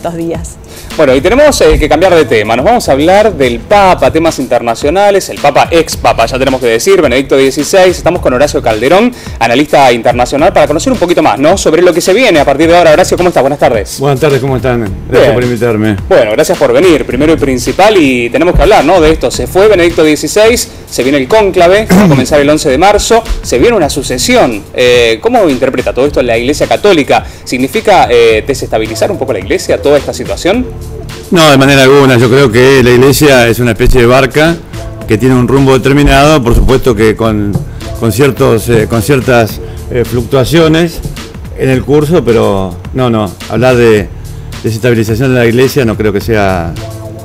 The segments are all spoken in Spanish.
días. Bueno, y tenemos que cambiar de tema. Nos vamos a hablar del Papa, temas internacionales, el Papa, ex Papa, ya tenemos que decir, Benedicto XVI. Estamos con Horacio Calderón, analista internacional, para conocer un poquito más, ¿no?, sobre lo que se viene a partir de ahora. Horacio, ¿cómo estás? Buenas tardes. Buenas tardes, ¿cómo están? Gracias por invitarme. Bueno, gracias por venir, primero y principal, y tenemos que hablar, ¿no?, de esto. Se fue Benedicto XVI, se viene el cónclave, va a comenzar el 11 de marzo, se viene una sucesión. ¿Cómo interpreta todo esto la Iglesia Católica? ¿Significa desestabilizar un poco la Iglesia, toda esta situación? No, de manera alguna. Yo creo que la Iglesia es una especie de barca que tiene un rumbo determinado, por supuesto que con ciertas fluctuaciones en el curso, pero no, hablar de desestabilización de la Iglesia no creo que sea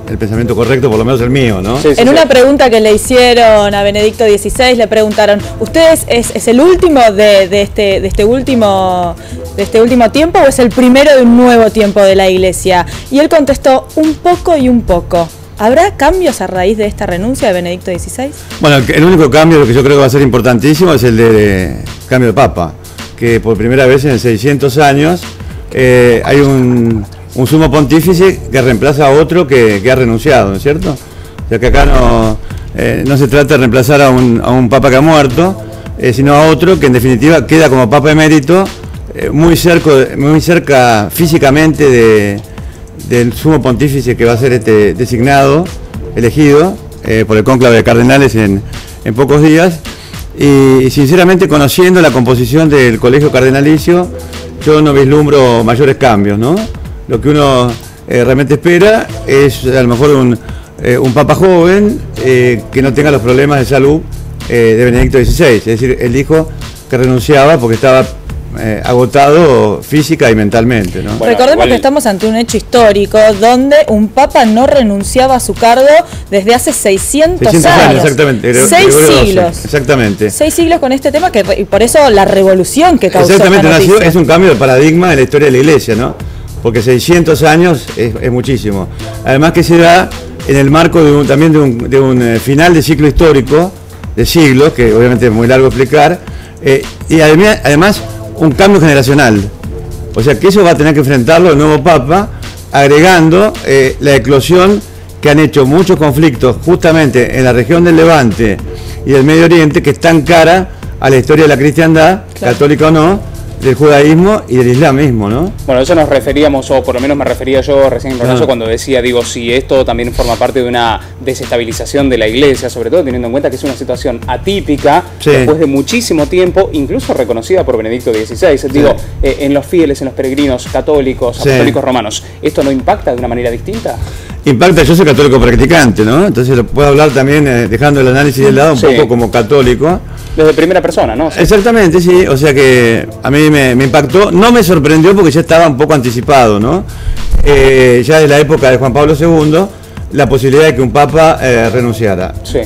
el pensamiento correcto, por lo menos el mío, ¿no? Sí, en una pregunta que le hicieron a Benedicto XVI, le preguntaron, ¿usted es el último de este último tiempo o es el primero de un nuevo tiempo de la Iglesia? Y él contestó, un poco y un poco. ¿Habrá cambios a raíz de esta renuncia de Benedicto XVI? Bueno, el único cambio, lo que yo creo que va a ser importantísimo, es el de cambio de Papa, que por primera vez en 600 años hay un sumo pontífice que reemplaza a otro que ha renunciado, ¿no es cierto? O sea que acá no se trata de reemplazar a un papa que ha muerto, sino a otro que en definitiva queda como papa emérito, muy cerca físicamente del sumo pontífice que va a ser designado, elegido por el cónclave de cardenales en pocos días. Y sinceramente, conociendo la composición del colegio cardenalicio, yo no vislumbro mayores cambios, ¿no? Lo que uno realmente espera es a lo mejor un papa joven que no tenga los problemas de salud de Benedicto XVI. Es decir, él dijo que renunciaba porque estaba agotado física y mentalmente, ¿no? Bueno, recordemos que estamos ante un hecho histórico donde un papa no renunciaba a su cargo desde hace 600 años. Exactamente. 6 siglos. Exactamente. 6 siglos con este tema, y por eso la revolución que causó. Exactamente, es un cambio de paradigma en la historia de la Iglesia, ¿no? Porque 600 años es muchísimo. Además que se da en el marco también de un final de ciclo histórico, de siglos, que obviamente es muy largo explicar, y además un cambio generacional. O sea que eso va a tener que enfrentarlo el nuevo Papa, agregando la eclosión que han hecho muchos conflictos justamente en la región del Levante y del Medio Oriente, que es tan cara a la historia de la cristiandad, claro, católica o no, del judaísmo y del islamismo, ¿no? Bueno, eso nos referíamos, o por lo menos me refería yo recién en Horacio, cuando decía, si esto también forma parte de una desestabilización de la Iglesia, sobre todo teniendo en cuenta que es una situación atípica, sí, después de muchísimo tiempo, incluso reconocida por Benedicto XVI, sí, en los fieles, en los peregrinos católicos, sí, apostólicos romanos. ¿Esto no impacta de una manera distinta? Impacta, yo soy católico practicante, ¿no? Entonces puedo hablar también, dejando el análisis de lado, un poco como católico. Desde primera persona, ¿no? Exactamente, sí. O sea que a mí me impactó. No me sorprendió porque ya estaba un poco anticipado, ¿no? Ya de la época de Juan Pablo II, la posibilidad de que un papa renunciara. Sí.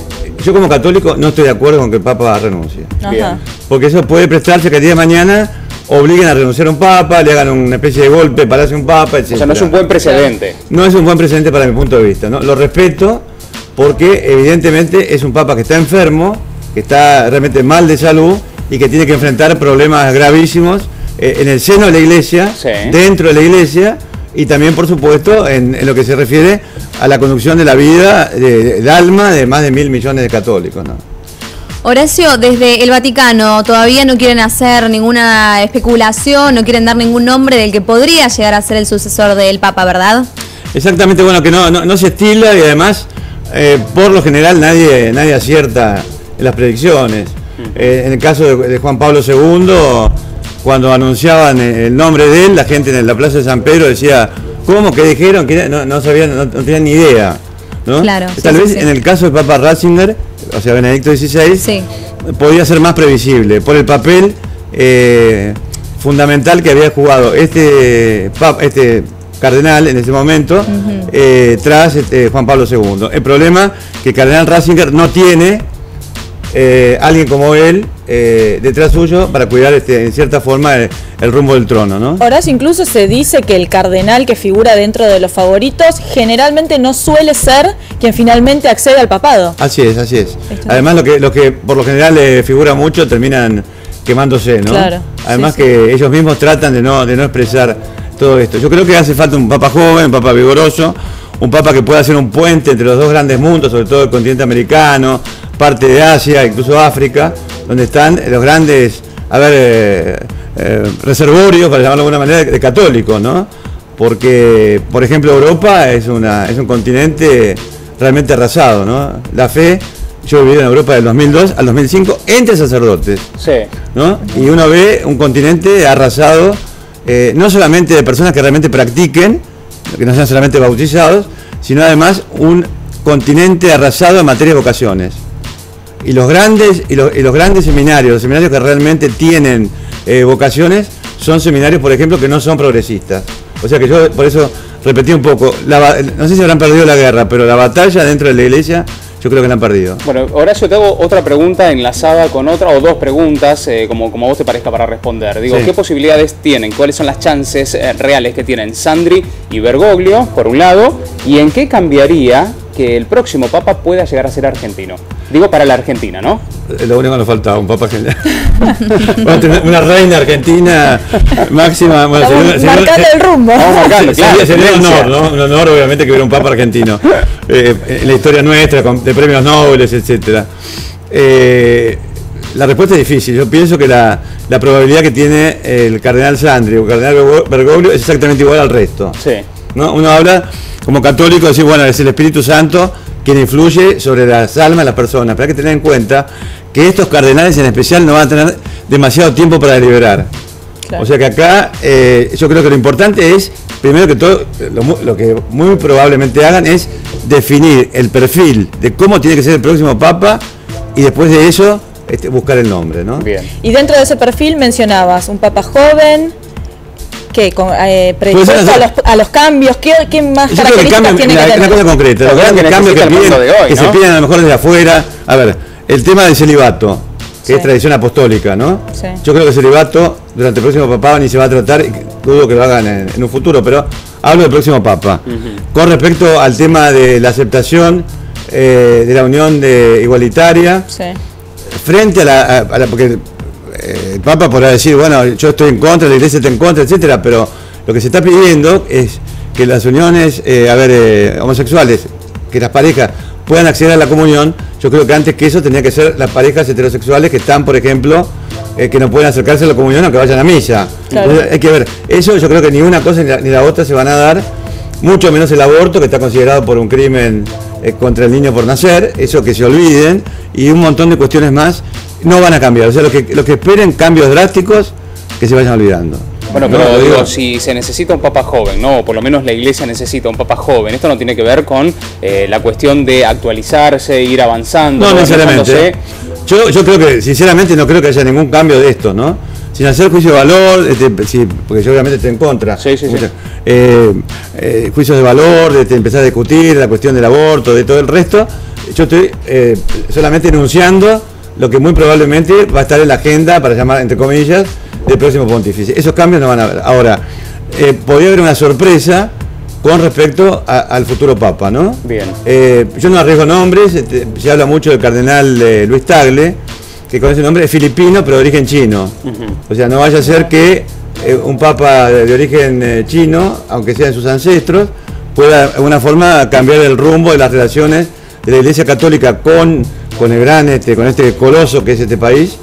Yo como católico no estoy de acuerdo con que el papa renuncie. Bien. Porque eso puede prestarse que el día de mañana obliguen a renunciar a un papa, le hagan una especie de golpe para hacer un papa, etc. O sea, no es un buen precedente. No es un buen precedente para mi punto de vista, ¿no? Lo respeto porque evidentemente es un papa que está enfermo, que está realmente mal de salud y que tiene que enfrentar problemas gravísimos en el seno de la Iglesia, sí, dentro de la Iglesia, y también, por supuesto, en lo que se refiere a la conducción de la vida del alma de más de 1.000 millones de católicos, ¿no? Horacio, desde el Vaticano todavía no quieren hacer ninguna especulación, no quieren dar ningún nombre del que podría llegar a ser el sucesor del Papa, ¿verdad? Exactamente, bueno, que no se estila, y además, por lo general, nadie acierta en las predicciones. En el caso de Juan Pablo II, cuando anunciaban el nombre de él, la gente en la Plaza de San Pedro decía, ¿cómo que dijeron? Que no sabían, no tenían ni idea, ¿no? Claro, Tal vez en el caso de Papa Ratzinger, o sea, Benedicto XVI, sí, podía ser más previsible por el papel fundamental que había jugado este cardenal en ese momento, tras Juan Pablo II. El problema que el cardenal Ratzinger no tiene alguien como él detrás suyo para cuidar en cierta forma el rumbo del trono, ¿no? Horacio, incluso se dice que el cardenal que figura dentro de los favoritos generalmente no suele ser quien finalmente accede al papado. Así es. Además, lo que por lo general figura mucho terminan quemándose, ¿no? Claro. Además que ellos mismos tratan de no expresar todo esto. Yo creo que hace falta un papa joven, un papa vigoroso, un papa que pueda hacer un puente entre los dos grandes mundos, sobre todo el continente americano, parte de Asia, incluso África, donde están los grandes, reservorios, para llamarlo de alguna manera, de católicos, ¿no? Porque, por ejemplo, Europa es un continente realmente arrasado, ¿no? La fe, yo he vivido en Europa del 2002 al 2005 entre sacerdotes, sí, ¿no? Y uno ve un continente arrasado, no solamente de personas que realmente practiquen, que no sean solamente bautizados, sino además un continente arrasado en materia de vocaciones. Y los grandes seminarios, los seminarios que realmente tienen vocaciones, son seminarios, por ejemplo, que no son progresistas. O sea que yo por eso repetí un poco, no sé si habrán perdido la guerra, pero la batalla dentro de la iglesia yo creo que la han perdido. Bueno, Horacio, te hago otra pregunta enlazada con otra, o dos preguntas, como a vos te parezca para responder. Digo, sí. ¿Qué posibilidades tienen? ¿Cuáles son las chances reales que tienen Sandri y Bergoglio, por un lado? ¿Y en qué cambiaría que el próximo papa pueda llegar a ser argentino? Digo, para la Argentina, ¿no? Lo único que nos faltaba, un papa argentino. Una reina argentina máxima. Bueno, marcando el rumbo. Vamos marcando, claro. Sería un honor, ¿no? Un honor, obviamente, que hubiera un papa argentino. En la historia nuestra, de premios Nobel, etcétera. La respuesta es difícil. Yo pienso que la probabilidad que tiene el cardenal Sandri o el cardenal Bergoglio es exactamente igual al resto. Sí. ¿No? Uno habla como católico, decir, bueno, es el Espíritu Santo quien influye sobre las almas de las personas, pero hay que tener en cuenta que estos cardenales en especial no van a tener demasiado tiempo para deliberar. Claro. O sea que acá yo creo que lo importante es, primero que todo, lo que muy probablemente hagan es definir el perfil de cómo tiene que ser el próximo papa y después de eso buscar el nombre, ¿no? Bien. Y dentro de ese perfil mencionabas un papa joven, que predispuesto a los cambios, ¿qué más características tiene que tener? Una cosa concreta, los grandes cambios que se piden a lo mejor desde afuera. A ver, el tema del celibato, que es tradición apostólica, ¿no? Sí. Yo creo que el celibato durante el próximo papado ni se va a tratar, dudo que lo hagan en un futuro, pero hablo del próximo papa. Con respecto al tema de la aceptación de la unión igualitaria, frente a la porque el Papa podrá decir, bueno, yo estoy en contra, la Iglesia está en contra, etcétera, pero lo que se está pidiendo es que las uniones homosexuales, que las parejas puedan acceder a la comunión. Yo creo que antes que eso tenía que ser las parejas heterosexuales que están, por ejemplo, que no pueden acercarse a la comunión aunque vayan a misa. Claro. Entonces, hay que ver, eso yo creo que ni una cosa ni la otra se van a dar, mucho menos el aborto, que está considerado por un crimen contra el niño por nacer, eso que se olviden, y un montón de cuestiones más no van a cambiar. O sea, lo que esperen cambios drásticos, que se vayan olvidando. Bueno, pero digo, si se necesita un papa joven, ¿no? O por lo menos la iglesia necesita un papa joven. Esto no tiene que ver con la cuestión de actualizarse, ir avanzando. No necesariamente. Yo creo que, sinceramente, no creo que haya ningún cambio de esto, ¿no? Sin hacer juicio de valor, porque yo obviamente estoy en contra. Sí. Juicios de valor, de empezar a discutir la cuestión del aborto, de todo el resto. Yo estoy solamente enunciando lo que muy probablemente va a estar en la agenda, para llamar entre comillas, del próximo pontífice. Esos cambios no van a haber. Ahora, podría haber una sorpresa con respecto al futuro papa, ¿no? Bien. Yo no arriesgo nombres, se habla mucho del cardenal Luis Tagle, que con ese nombre es filipino, pero de origen chino. O sea, no vaya a ser que un papa de origen chino, aunque sean sus ancestros, pueda de alguna forma cambiar el rumbo de las relaciones de la Iglesia Católica con el gran, con este coloso que es este país.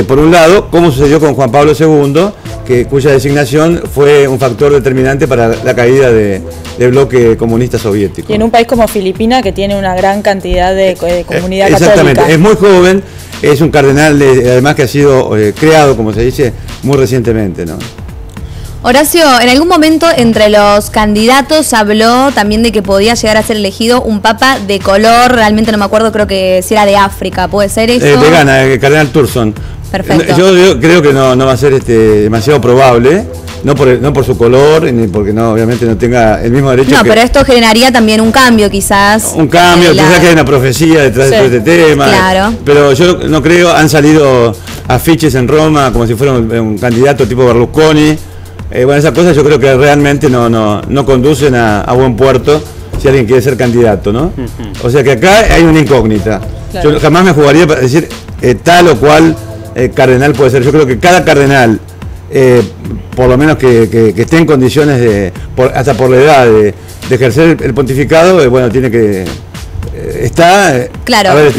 Por un lado, como sucedió con Juan Pablo II, cuya designación fue un factor determinante para la caída del bloque comunista soviético. Y en un país como Filipinas, que tiene una gran cantidad de comunidad católica. Exactamente, es muy joven, es un cardenal además que ha sido creado, como se dice, muy recientemente, ¿no? Horacio, en algún momento entre los candidatos habló también de que podía llegar a ser elegido un papa de color, realmente no me acuerdo, creo que si era de África, ¿puede ser eso? De Ghana, el cardenal Turson. Perfecto. Yo creo que no va a ser demasiado probable, no por su color, ni porque obviamente no tenga el mismo derecho. No, pero esto generaría también un cambio quizás. Un cambio, quizás que hay una profecía detrás de este tema. Claro. Pero yo no creo, han salido afiches en Roma como si fuera un candidato tipo Berlusconi. Bueno, esas cosas yo creo que realmente no conducen a buen puerto si alguien quiere ser candidato, ¿no? O sea que acá hay una incógnita. Claro. Yo jamás me jugaría para decir tal o cual cardenal puede ser. Yo creo que cada cardenal por lo menos que esté en condiciones, hasta por la edad, de ejercer el pontificado, bueno, tiene que... está, claro. A ver,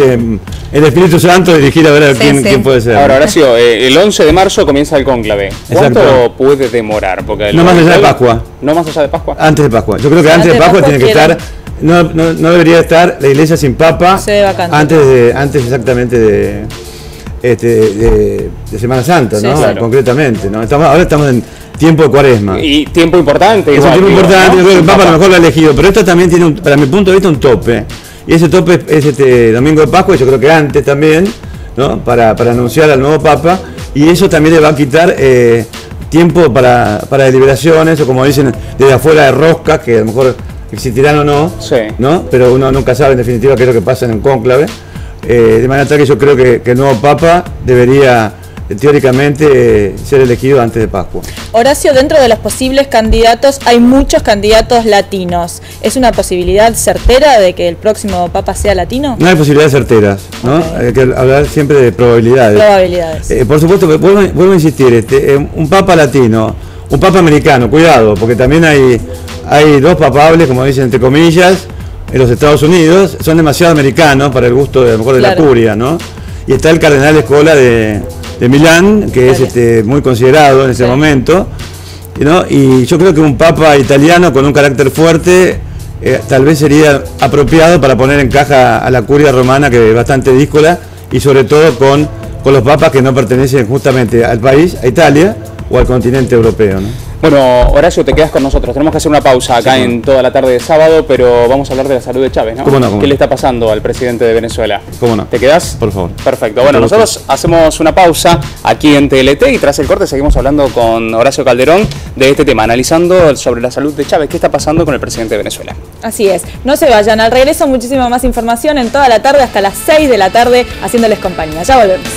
el Espíritu Santo dirigir a ver quién puede ser. Ahora, Horacio, el 11 de marzo comienza el cónclave. ¿Cuánto puede demorar? Porque no más allá de Pascua. ¿No más allá de Pascua? Antes de Pascua. Yo creo que antes de Pascua tiene que estar... No debería estar la iglesia sin papa antes exactamente de Semana Santa, ¿no? Claro. Concretamente, ¿no? Ahora estamos en tiempo de Cuaresma. Y tiempo importante. Es un tiempo importante, ¿no? Yo creo que el Papa a lo mejor lo ha elegido, pero esto también tiene, para mi punto de vista, un tope. Y ese tope es este domingo de Pascua, y yo creo que antes también, ¿no? Para anunciar al nuevo Papa, y eso también le va a quitar tiempo para deliberaciones, o como dicen, desde afuera de rosca, que a lo mejor existirán o no, ¿no? Pero uno nunca sabe en definitiva qué es lo que pasa en un cónclave. De manera tal que yo creo que el nuevo Papa debería teóricamente ser elegido antes de Pascua. Horacio, dentro de los posibles candidatos hay muchos candidatos latinos. ¿Es una posibilidad certera de que el próximo Papa sea latino? No hay posibilidades certeras, ¿no? Hay que hablar siempre de probabilidades. Por supuesto, vuelvo a insistir, un Papa latino, un Papa americano, cuidado, porque también hay dos papables, como dicen entre comillas, en los Estados Unidos, son demasiado americanos para el gusto a lo mejor de la curia, ¿no? Y está el cardenal Escola de Milán, que es muy considerado en ese momento, ¿no? Y yo creo que un papa italiano con un carácter fuerte tal vez sería apropiado para poner en caja a la curia romana, que es bastante díscola, y sobre todo con los papas que no pertenecen justamente al país, a Italia, o al continente europeo, ¿no? Bueno, Horacio, te quedas con nosotros. Tenemos que hacer una pausa acá en toda la tarde de sábado, pero vamos a hablar de la salud de Chávez, ¿no? ¿Cómo no? ¿Qué le está pasando al presidente de Venezuela? ¿Cómo no? ¿Te quedás? Por favor. Perfecto. Bueno, nosotros hacemos una pausa aquí en TLT y tras el corte seguimos hablando con Horacio Calderón de este tema, analizando sobre la salud de Chávez. ¿Qué está pasando con el presidente de Venezuela? Así es. No se vayan. Al regreso muchísima más información en toda la tarde hasta las 6 de la tarde haciéndoles compañía. Ya volvemos.